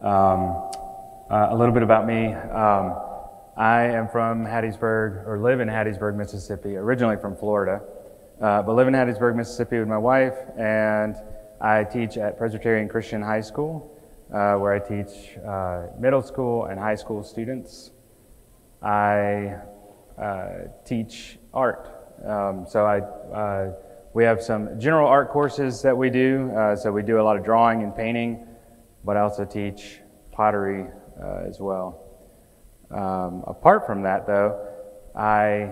A little bit about me. I am from Hattiesburg, or live in Hattiesburg, Mississippi, originally from Florida, but live in Hattiesburg, Mississippi with my wife, and I teach at Presbyterian Christian High School, where I teach middle school and high school students. I teach art. We have some general art courses that we do. So we do a lot of drawing and painting, but I also teach pottery as well. Apart from that, though, I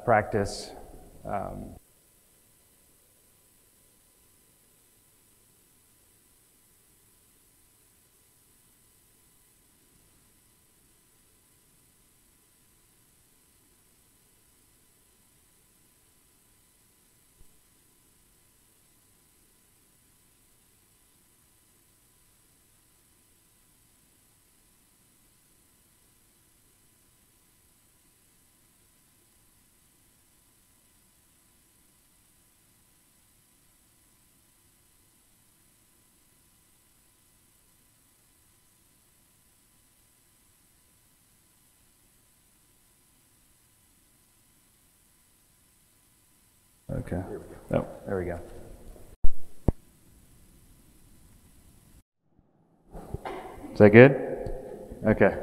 practice Okay. Oh, there we go. Is that good? Okay.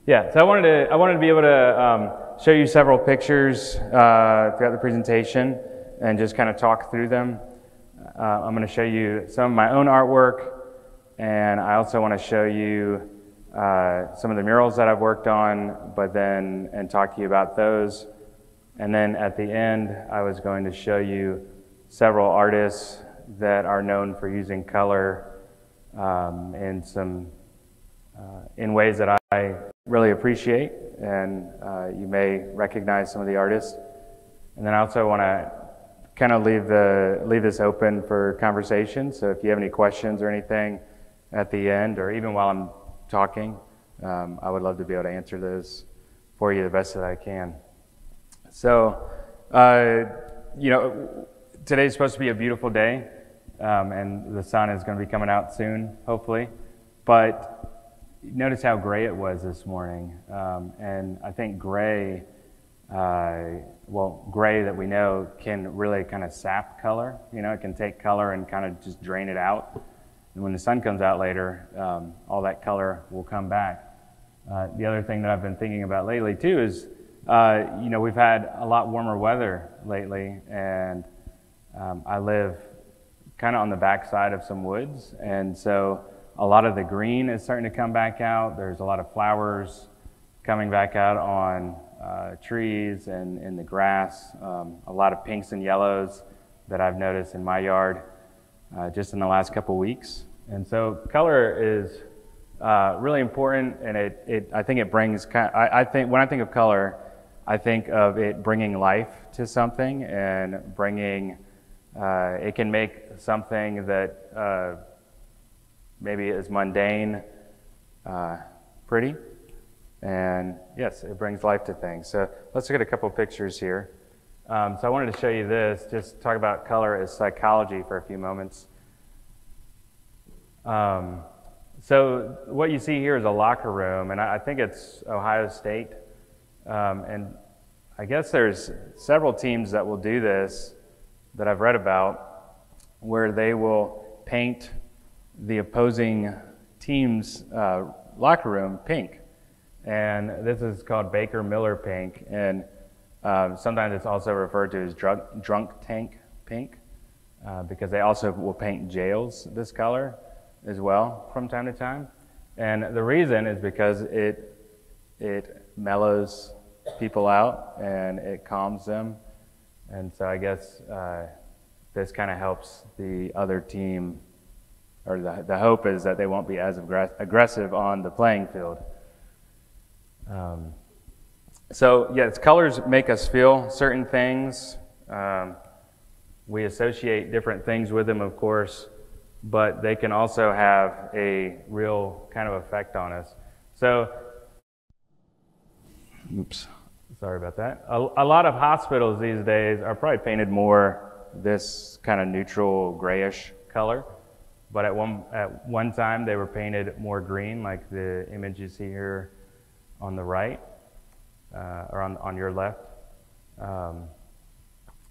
Yeah. So I wanted to be able to show you several pictures throughout the presentation and just kind of talk through them. I'm going to show you some of my own artwork, and I also want to show you some of the murals that I've worked on, and talk to you about those. And then at the end, I was going to show you several artists that are known for using color in ways that I really appreciate, and you may recognize some of the artists. And then I also want to kind of leave this open for conversation. So if you have any questions or anything at the end, or even while I'm talking, I would love to be able to answer those for you the best that I can. So, today's supposed to be a beautiful day, and the sun is going to be coming out soon, hopefully. But notice how gray it was this morning. And I think gray that we know can really kind of sap color. It can take color and kind of just drain it out. And when the sun comes out later, all that color will come back. The other thing that I've been thinking about lately, too, is we've had a lot warmer weather lately, and I live kind of on the backside of some woods, and so a lot of the green is starting to come back out. There's a lot of flowers coming back out on trees and in the grass, a lot of pinks and yellows that I've noticed in my yard just in the last couple weeks. And so color is really important, and I think it brings I think when I think of color, I think of it bringing life to something, and it can make something that maybe is mundane pretty. And yes, it brings life to things. So let's look at a couple pictures here. So I wanted to show you this, just talk about color as psychology for a few moments. So what you see here is a locker room, and I think it's Ohio State. And I guess there's several teams that will do this that I've read about, where they will paint the opposing team's locker room pink. And this is called Baker Miller pink, and sometimes it's also referred to as drunk tank pink, because they also will paint jails this color as well from time to time. And the reason is because it mellows people out and it calms them. And so I guess this kind of helps the other team, or the hope is that they won't be as aggressive on the playing field. So yes, colors make us feel certain things. We associate different things with them, of course, but they can also have a real kind of effect on us. So, oops, sorry about that. A lot of hospitals these days are probably painted more this kind of neutral grayish color. but at one time they were painted more green, like the image you see here on the right, or on your left.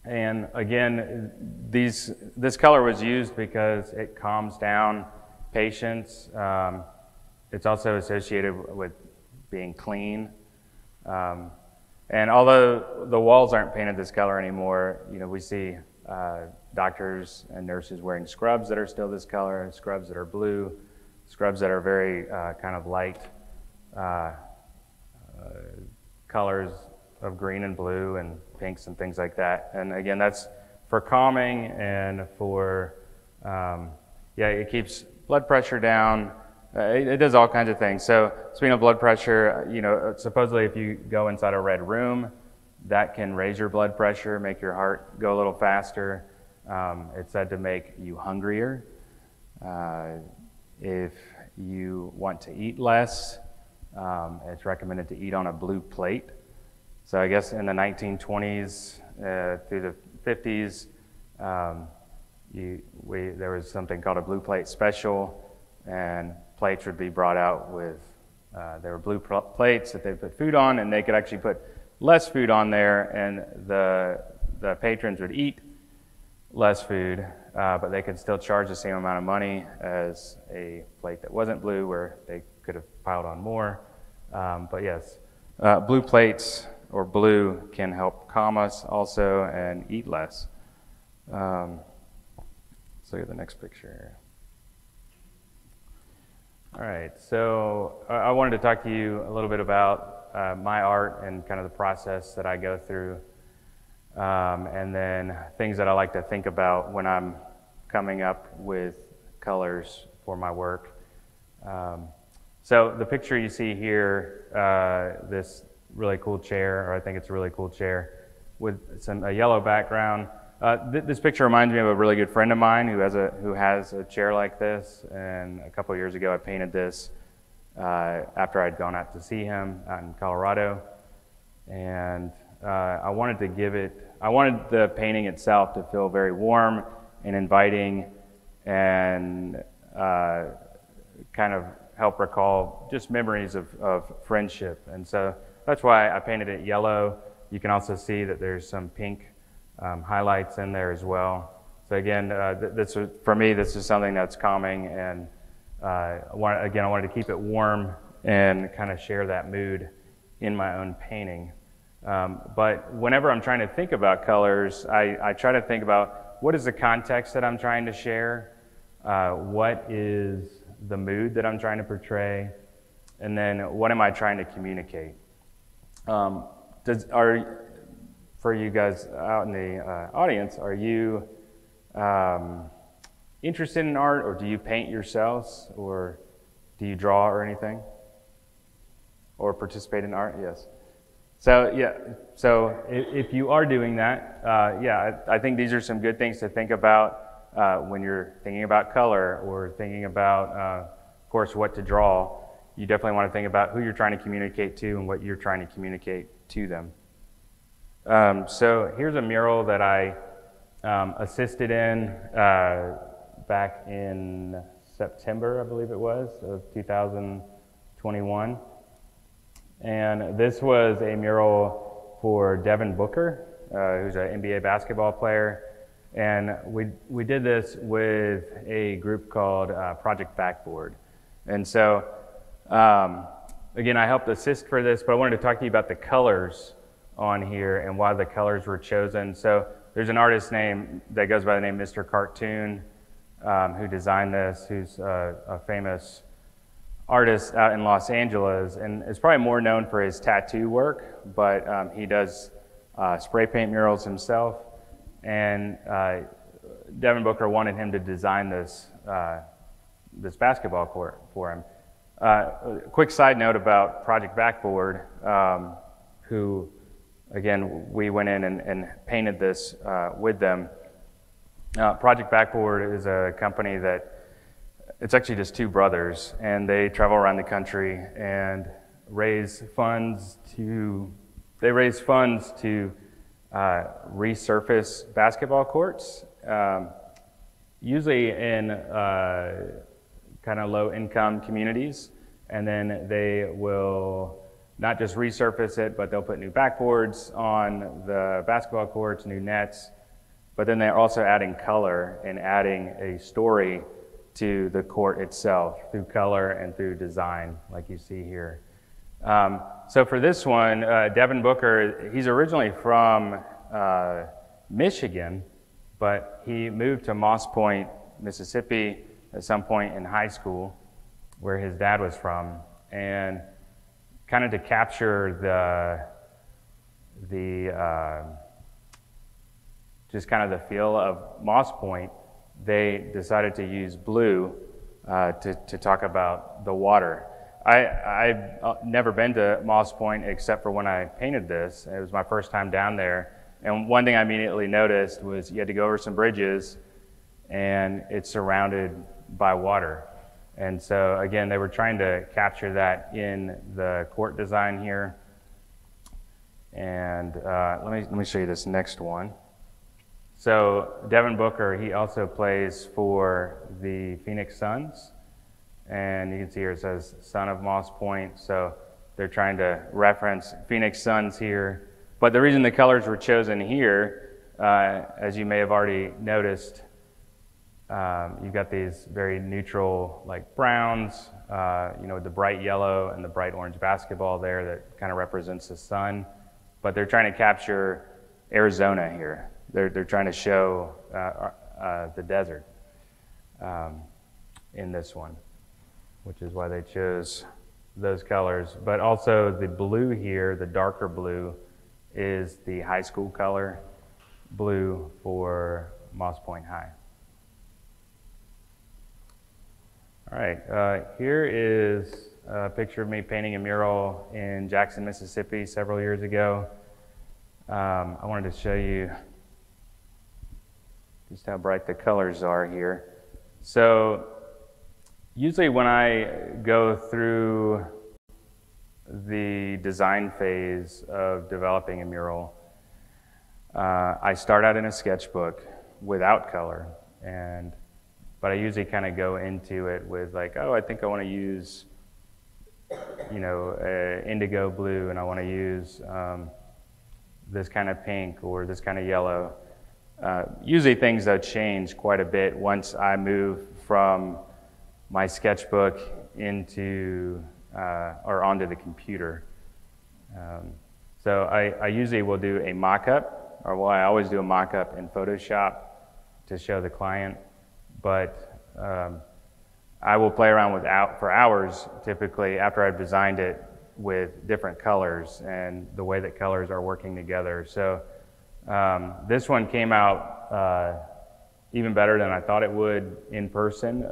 And again, this color was used because it calms down patients. It's also associated with being clean. And although the walls aren't painted this color anymore, we see doctors and nurses wearing scrubs that are still this color, scrubs that are blue, scrubs that are very kind of light colors of green and blue and pinks and things like that. And again, that's for calming and for, it keeps blood pressure down. It does all kinds of things. So speaking of blood pressure, supposedly if you go inside a red room, that can raise your blood pressure, make your heart go a little faster. It's said to make you hungrier. If you want to eat less, it's recommended to eat on a blue plate. So I guess in the 1920s through the 50s, there was something called a blue plate special, and plates would be brought out with, there were blue plates that they put food on, and they could actually put less food on there, and the patrons would eat less food, but they could still charge the same amount of money as a plate that wasn't blue, where they could have piled on more. But yes, blue plates or blue can help calm us also and eat less. Let's look at the next picture here. All right, so I wanted to talk to you a little bit about my art and kind of the process that I go through, and then things that I like to think about when I'm coming up with colors for my work. So the picture you see here, this really cool chair, or I think it's a really cool chair, with a yellow background. This picture reminds me of a really good friend of mine who has a chair like this, and a couple years ago I painted this after I'd gone out to see him out in Colorado, and I wanted the painting itself to feel very warm and inviting, and kind of help recall just memories of friendship. And so that's why I painted it yellow. You can also see that there's some pink highlights in there as well. So again, for me, this is something that's calming, and I wanted to keep it warm and kind of share that mood in my own painting. But whenever I'm trying to think about colors, I try to think about what is the context that I'm trying to share, what is the mood that I'm trying to portray, and then what am I trying to communicate. For you guys out in the audience, are you interested in art, or do you paint yourselves, or do you draw or anything, or participate in art? Yes. So if you are doing that, I think these are some good things to think about when you're thinking about color or thinking about, of course, what to draw. You definitely want to think about who you're trying to communicate to and what you're trying to communicate to them. So here's a mural that I assisted in back in September, I believe it was, of 2021. And this was a mural for Devin Booker, who's an NBA basketball player. And we did this with a group called Project Backboard. And so, again, I helped assist for this, but I wanted to talk to you about the colors on here and why the colors were chosen. So there's an artist name that goes by the name Mr. Cartoon, who designed this, who's a famous artist out in Los Angeles, and is probably more known for his tattoo work, but he does spray paint murals himself. And Devin Booker wanted him to design this basketball court for him. Quick side note about Project Backboard, who, again, we went in and painted this with them. Project Backboard is a company that, it's actually just two brothers, and they travel around the country and raise funds to resurface basketball courts usually in kind of low income communities, and then they will not just resurface it, but they'll put new backboards on the basketball courts, new nets, but then they're also adding color and adding a story to the court itself through color and through design, like you see here. So for this one, Devin Booker, he's originally from Michigan, but he moved to Moss Point, Mississippi at some point in high school, where his dad was from, and kind of to capture just kind of the feel of Moss Point, they decided to use blue to talk about the water. I've never been to Moss Point except for when I painted this. It was my first time down there. And one thing I immediately noticed was you had to go over some bridges and it's surrounded by water. And so again, they were trying to capture that in the court design here. And let me show you this next one. So Devin Booker, he also plays for the Phoenix Suns. And you can see here it says son of Moss Point. So they're trying to reference Phoenix Suns here. But the reason the colors were chosen here, as you may have already noticed, you've got these very neutral like browns, with the bright yellow and the bright orange basketball there that kind of represents the sun. But they're trying to capture Arizona here. They're trying to show the desert in this one, which is why they chose those colors. But also the blue here, the darker blue, is the high school color blue for Moss Point High. All right, here is a picture of me painting a mural in Jackson, Mississippi several years ago. I wanted to show you just how bright the colors are here. So usually when I go through the design phase of developing a mural, I start out in a sketchbook without color, but I usually kind of go into it with like, oh, I think I want to use, indigo blue, and I want to use this kind of pink or this kind of yellow. Usually things though change quite a bit once I move from my sketchbook into or onto the computer. So I usually will do a mock-up, I always do a mock-up in Photoshop to show the client, but I will play around for hours typically after I've designed it with different colors and the way that colors are working together. So this one came out even better than I thought it would in person.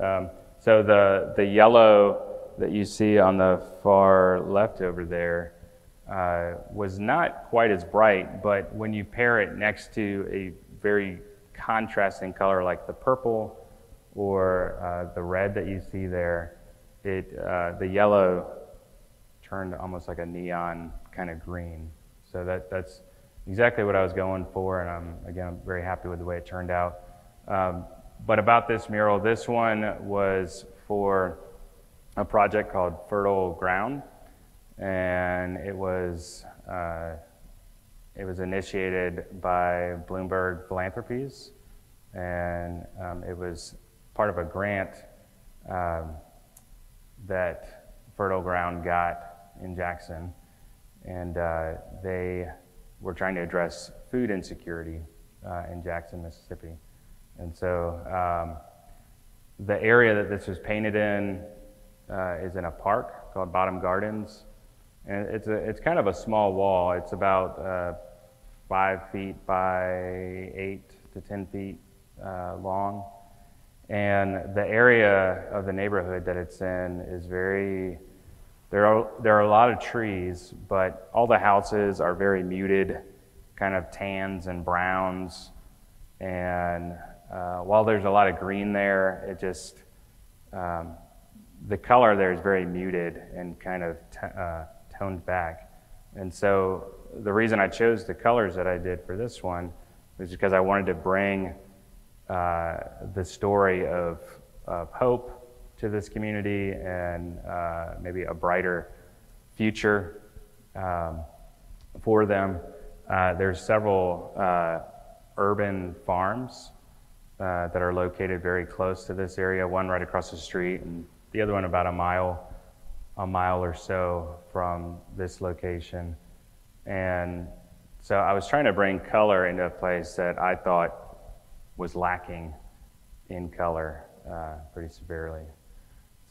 So the yellow that you see on the far left over there was not quite as bright, but when you pair it next to a very contrasting color like the purple or the red that you see there, the yellow turned almost like a neon kind of green. So that's exactly what I was going for, and I'm very happy with the way it turned out. But about this mural, this one was for a project called Fertile Ground, and it was initiated by Bloomberg Philanthropies, and it was part of a grant that Fertile Ground got in Jackson, and they were trying to address food insecurity in Jackson, Mississippi. And so the area that this was painted in is in a park called Bottom Gardens, and it's kind of a small wall. It's about 5 feet by 8 to 10 feet long, and the area of the neighborhood that it's in is very. There are a lot of trees, but all the houses are very muted, kind of tans and browns, and while there's a lot of green there, it just the color there is very muted and kind of toned back. And so the reason I chose the colors that I did for this one was because I wanted to bring the story of hope to this community and maybe a brighter future for them. There's several urban farms that are located very close to this area, one right across the street and the other one about a mile or so from this location. And so I was trying to bring color into a place that I thought was lacking in color pretty severely.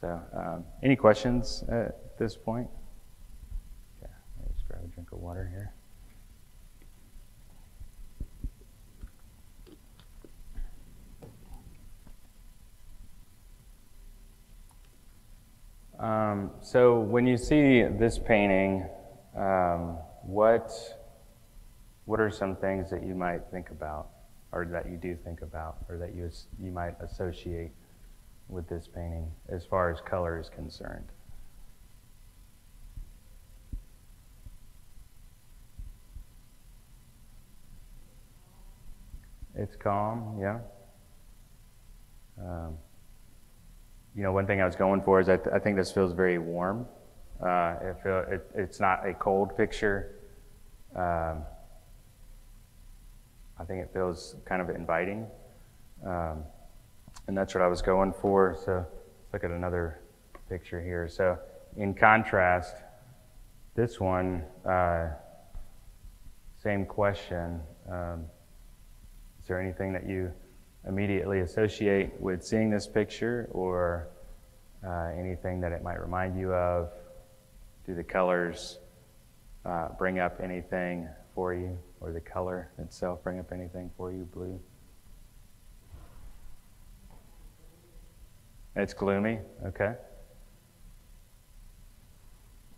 So any questions at this point? Okay, let me just grab a drink of water here. So when you see this painting, what are some things that you might think about, or that you do think about, or that you might associate with this painting as far as color is concerned? It's calm, yeah. You know, one thing I was going for is I think this feels very warm. It's not a cold picture. I think it feels kind of inviting. And that's what I was going for. So let's look at another picture here. So in contrast, this one, same question. Is there anything that you immediately associate with seeing this picture, or anything that it might remind you of? Do the colors bring up anything for you, or the color itself bring up anything for you? Blue? It's gloomy, okay.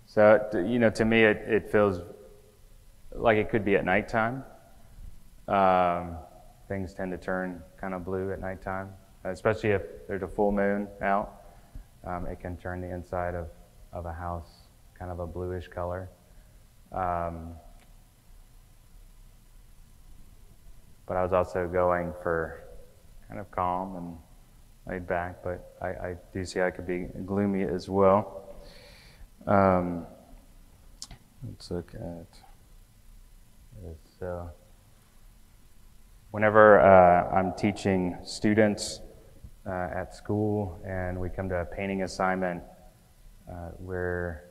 So, you know, to me it feels like it could be at nighttime. Things tend to turn kind of blue at nighttime, especially if there's a full moon out. It can turn the inside of a house kind of a bluish color. But I was also going for kind of calm and laid back, but I do see I could be gloomy as well. Let's look at this. So, whenever I'm teaching students at school and we come to a painting assignment where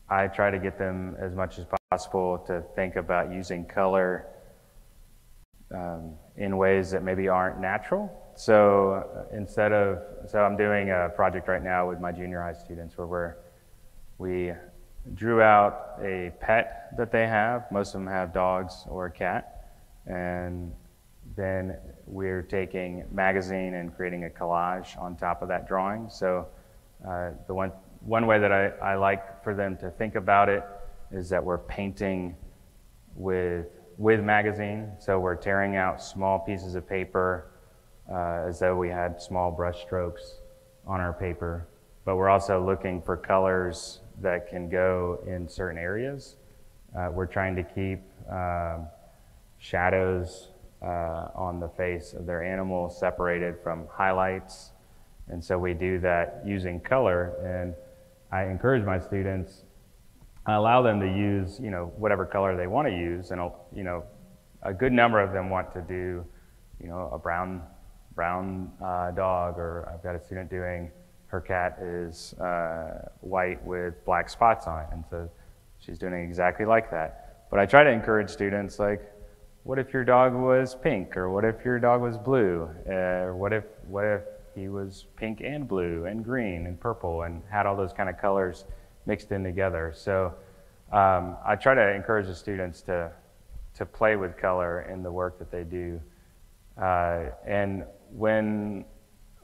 I try to get them as much as possible to think about using color in ways that maybe aren't natural. So so I'm doing a project right now with my junior high students where we drew out a pet that they have. Most of them have dogs or a cat. And then we're taking magazine and creating a collage on top of that drawing. So the one way that I like for them to think about it is that we're painting with magazine. So we're tearing out small pieces of paper as though we had small brush strokes on our paper. But we're also looking for colors that can go in certain areas. We're trying to keep shadows on the face of their animal separated from highlights. And so we do that using color, and I encourage my students, I allow them to use, you know, whatever color they want to use, and you know, a good number of them want to do, you know, a brown dog, or I've got a student doing, her cat is white with black spots on it, and so she's doing exactly like that. But I try to encourage students, like, what if your dog was pink, or what if your dog was blue, what if he was pink and blue and green and purple and had all those kind of colors mixed in together. So I try to encourage the students to play with color in the work that they do. And when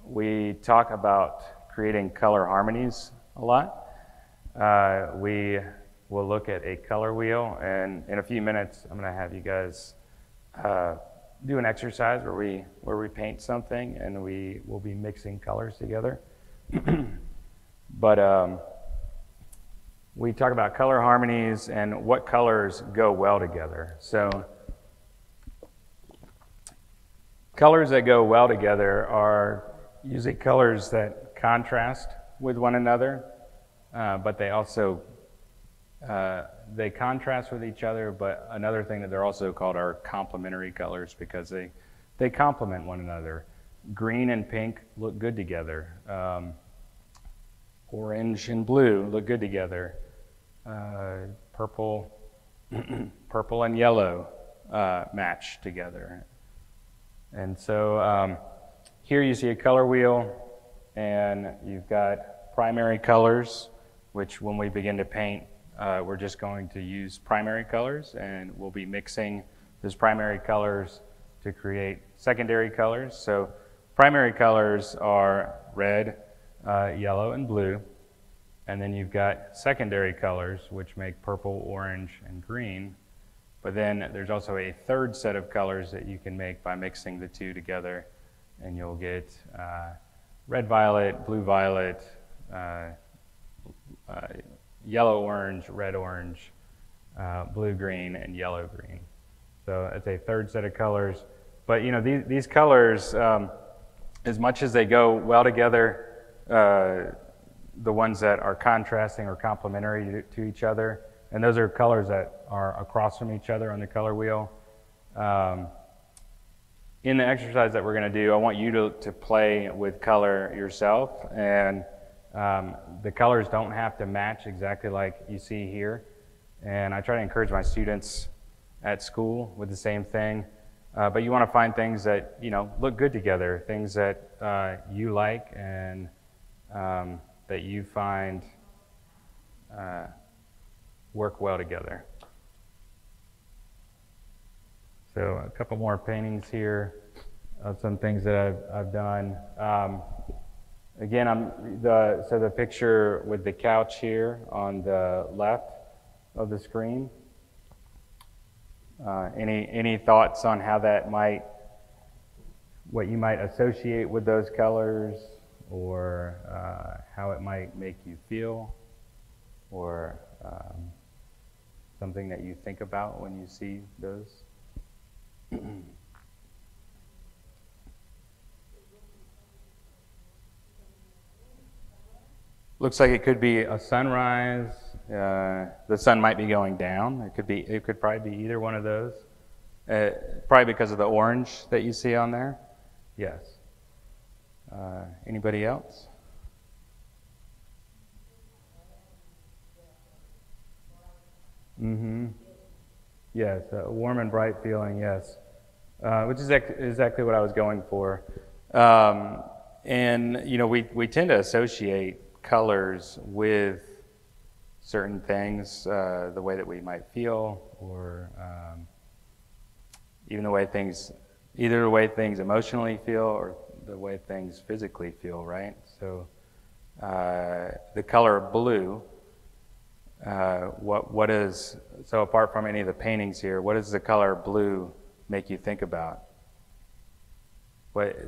we talk about creating color harmonies a lot, we will look at a color wheel, and in a few minutes I'm going to have you guys do an exercise where we paint something and we will be mixing colors together. But we talk about color harmonies and what colors go well together. So Colors that go well together are usually colors that contrast with one another, but they also they contrast with each other, but another thing that they're also called are complementary colors because they complement one another. Green and pink look good together. Orange and blue look good together. Purple, purple and yellow match together. And so here you see a color wheel, and you've got primary colors, which when we begin to paint, we're just going to use primary colors, and we'll be mixing those primary colors to create secondary colors. So primary colors are red, yellow, and blue. And then you've got secondary colors, which make purple, orange, and green. But then there's also a third set of colors that you can make by mixing the two together, and you'll get red-violet, blue-violet, yellow-orange, red-orange, blue-green, and yellow-green. So it's a third set of colors. But you know, these colors, as much as they go well together, the ones that are contrasting or complementary to each other, and those are colors that are across from each other on the color wheel. In the exercise that we're going to do, I want you to play with color yourself, and the colors don't have to match exactly like you see here. And I try to encourage my students at school with the same thing. But you want to find things that, you know, look good together, things that you like and that you find work well together. So a couple more paintings here of some things that I've done. Again, so the picture with the couch here on the left of the screen. Any thoughts on how that what you might associate with those colors, or how it might make you feel, or something that you think about when you see those? Looks like it could be a sunrise. The sun might be going down. It could probably be either one of those. Probably because of the orange that you see on there. Yes. Anybody else? Mm-hmm. Yes, a warm and bright feeling, yes. Which is exactly what I was going for. And, you know, we tend to associate colors with certain things, the way that we might feel, or even either the way things emotionally feel or the way things physically feel, right? So the color blue, so apart from any of the paintings here, what does the color blue make you think about?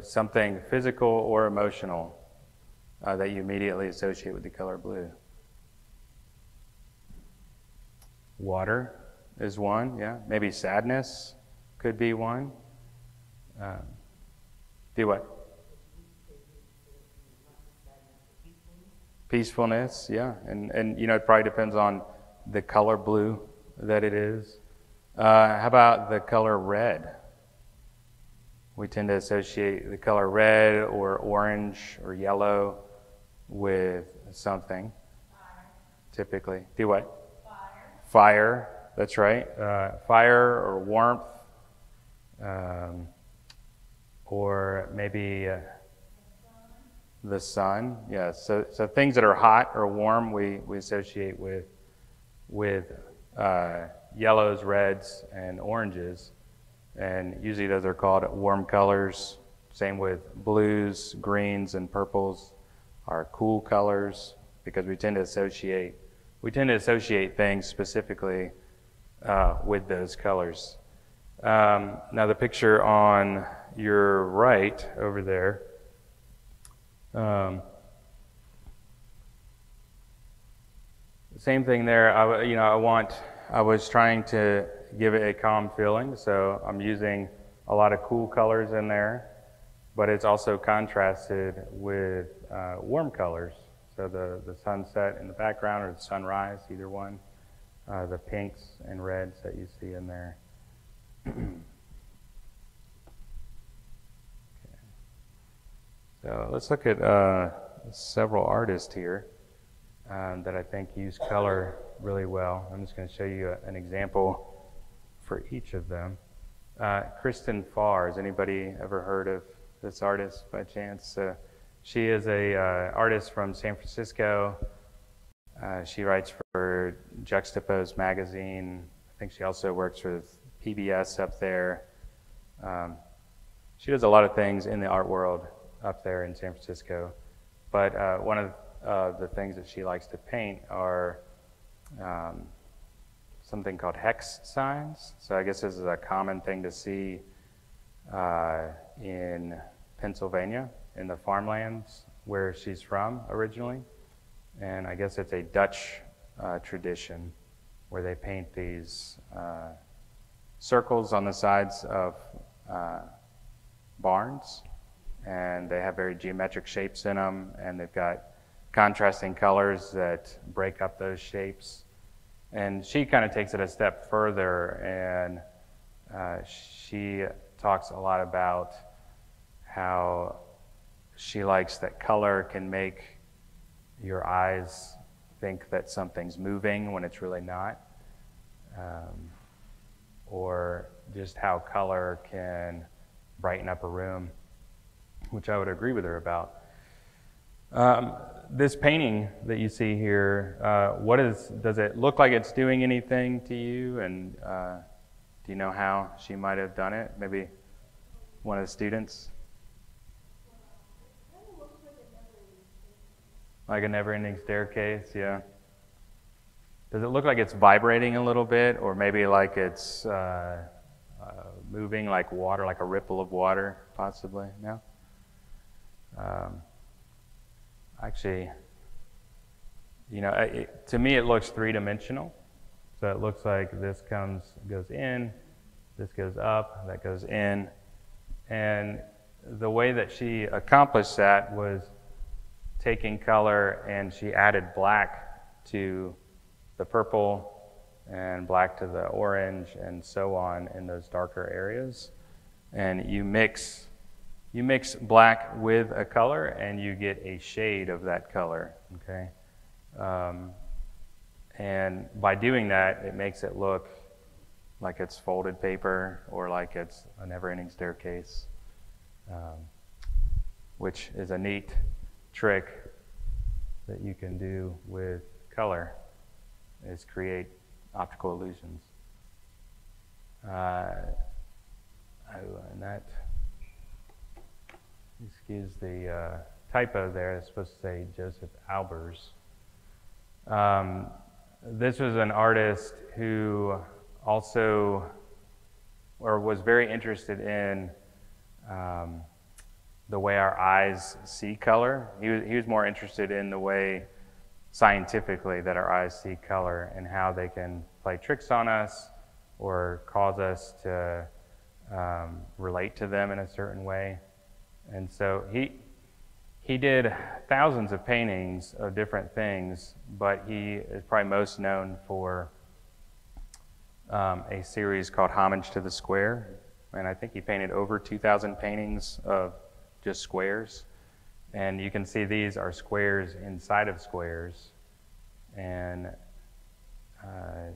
Something physical or emotional that you immediately associate with the color blue? Water is one, yeah. Maybe sadness could be one. Do what? Peacefulness, yeah. And you know, it probably depends on the color blue that it is. How about the color red? We tend to associate the color red or orange or yellow with something. Fire. Typically. Do what? Fire, that's right. Fire or warmth, or maybe the sun. Yeah, so things that are hot or warm we associate with yellows, reds, and oranges. And usually those are called warm colors. Same with blues, greens, and purples are cool colors, because we tend to associate things specifically with those colors. Now the picture on your right over there, same thing there. I was trying to give it a calm feeling, so I'm using a lot of cool colors in there, but it's also contrasted with warm colors. So the sunset in the background or the sunrise, either one, the pinks and reds that you see in there. Okay. So let's look at several artists here that I think use color really well. I'm just going to show you an example for each of them. Kristen Farr, has anybody ever heard of this artist by chance? She is a artist from San Francisco. She writes for Juxtapose magazine. I think she also works with PBS up there. She does a lot of things in the art world up there in San Francisco. But one of the things that she likes to paint are something called hex signs. So I guess this is a common thing to see in Pennsylvania, in the farmlands where she's from originally. And I guess it's a Dutch tradition where they paint these circles on the sides of barns, and they have very geometric shapes in them, and they've got contrasting colors that break up those shapes. And she kind of takes it a step further, and she talks a lot about how she likes that color can make your eyes think that something's moving when it's really not, or just how color can brighten up a room, which I would agree with her about. This painting that you see here, does it look like it's doing anything to you? And do you know how she might have done it? Maybe one of the students? Like a never-ending staircase, yeah. Does it look like it's vibrating a little bit, or maybe like it's moving like water, like a ripple of water, possibly? No? Actually, you know, to me it looks three-dimensional. So it looks like this goes in, this goes up, that goes in. And the way that she accomplished that was taking color, and she added black to the purple and black to the orange and so on in those darker areas. And you mix black with a color and you get a shade of that color, okay? And by doing that, it makes it look like it's folded paper or like it's a never-ending staircase, which is a neat trick that you can do with color, is create optical illusions. And that, excuse the typo there, it's supposed to say Joseph Albers. This was an artist who also, or was very interested in the way our eyes see color. He was more interested in the way scientifically that our eyes see color and how they can play tricks on us or cause us to relate to them in a certain way. And so he did thousands of paintings of different things, but he is probably most known for a series called Homage to the Square. And I think he painted over 2,000 paintings of just squares. And you can see these are squares inside of squares. And I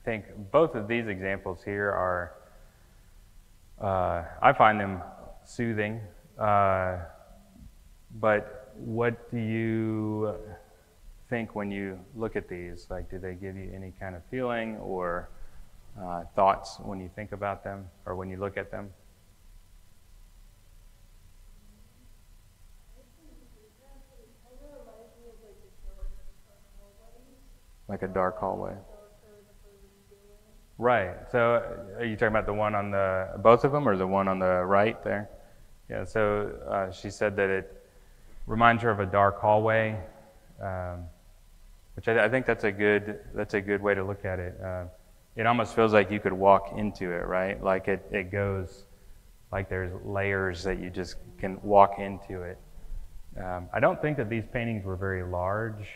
think both of these examples here are, I find them soothing. But what do you think when you look at these? Like, do they give you any kind of feeling or thoughts when you think about them or when you look at them? Like a dark hallway. Right. So are you talking about the one on both of them, or the one on the right there? Yeah. So she said that it reminds her of a dark hallway, which I think that's a good way to look at it. it almost feels like you could walk into it, right? Like it goes, like there's layers that you just can walk into it. I don't think that these paintings were very large,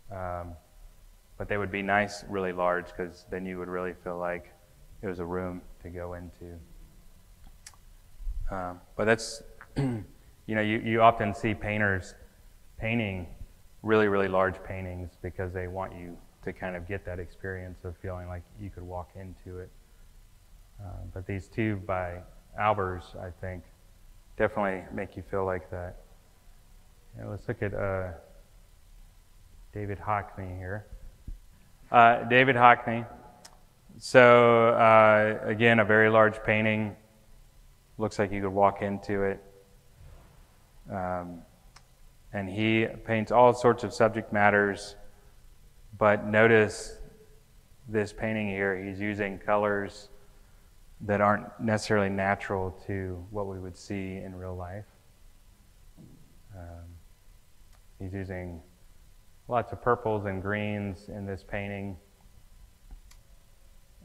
but they would be nice, really large, because then you would really feel like it was a room to go into. But that's, you often see painters painting really, really large paintings because they want you to kind of get that experience of feeling like you could walk into it. But these two by Albers, I think, definitely make you feel like that. Let's look at David Hockney here. David Hockney. So again, a very large painting. Looks like you could walk into it. And he paints all sorts of subject matters, but notice this painting here, he's using colors that aren't necessarily natural to what we would see in real life. He's using lots of purples and greens in this painting.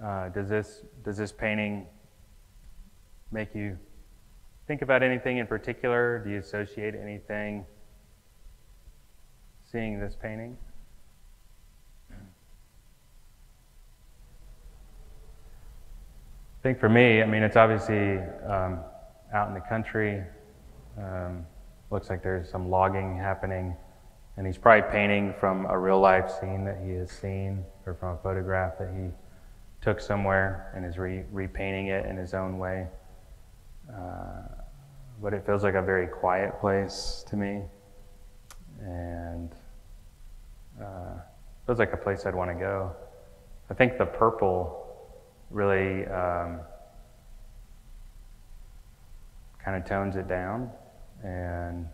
Does this painting make you think about anything in particular? Do you associate anything seeing this painting? I think for me, I mean, it's obviously out in the country. Looks like there's some logging happening, and he's probably painting from a real life scene that he has seen, or from a photograph that he took somewhere and is repainting it in his own way. But it feels like a very quiet place to me, and feels like a place I'd want to go. I think the purple really kind of tones it down and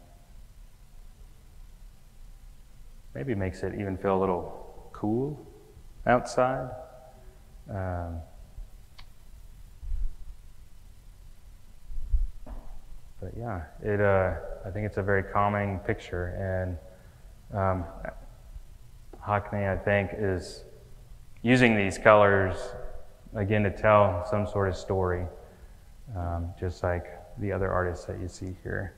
maybe makes it even feel a little cool outside. But yeah, I think it's a very calming picture, and Hockney, I think, is using these colors again to tell some sort of story, just like the other artists that you see here.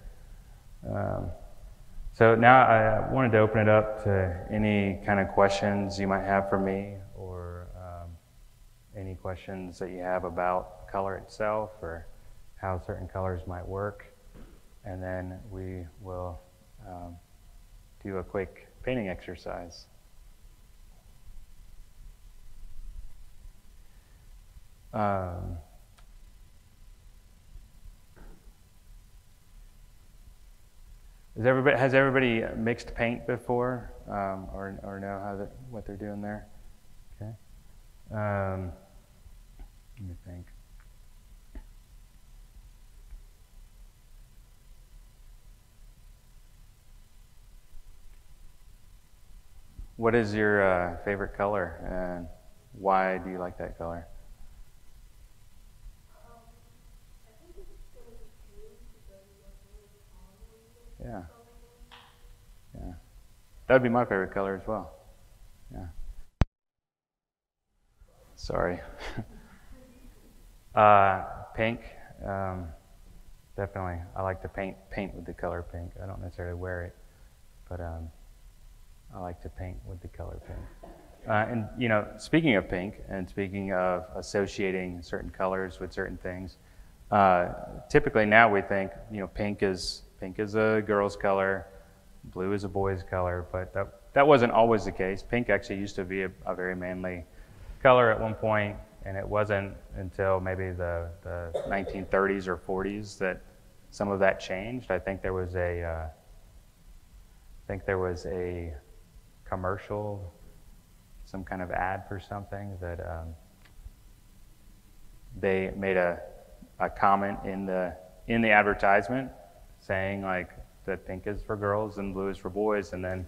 So now I wanted to open it up to any kind of questions you might have for me, or any questions that you have about color itself or how certain colors might work. And then we will do a quick painting exercise. Has everybody mixed paint before, or know what they're doing there? Okay. Let me think. What is your favorite color, and why do you like that color? I think it's going to be pink because it was really calm. Yeah. Yeah. That would be my favorite color as well. Yeah. Sorry. Pink. Definitely. I like to paint with the color pink. I don't necessarily wear it, but I like to paint with the color pink. And speaking of pink, and speaking of associating certain colors with certain things, typically now we think pink is a girl's color, blue is a boy's color, but that wasn't always the case. Pink actually used to be a very manly color at one point, and it wasn't until maybe the 1930s or 40s that some of that changed. I think there was a commercial, some kind of ad for something that they made a comment in the advertisement saying like that pink is for girls and blue is for boys, and then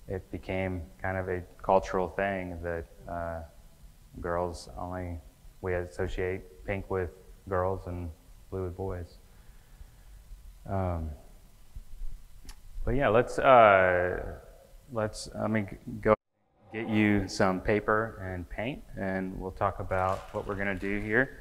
it became kind of a cultural thing that we associate pink with girls and blue with boys. But yeah, let's go Get you some paper and paint, and we'll talk about what we're going to do here.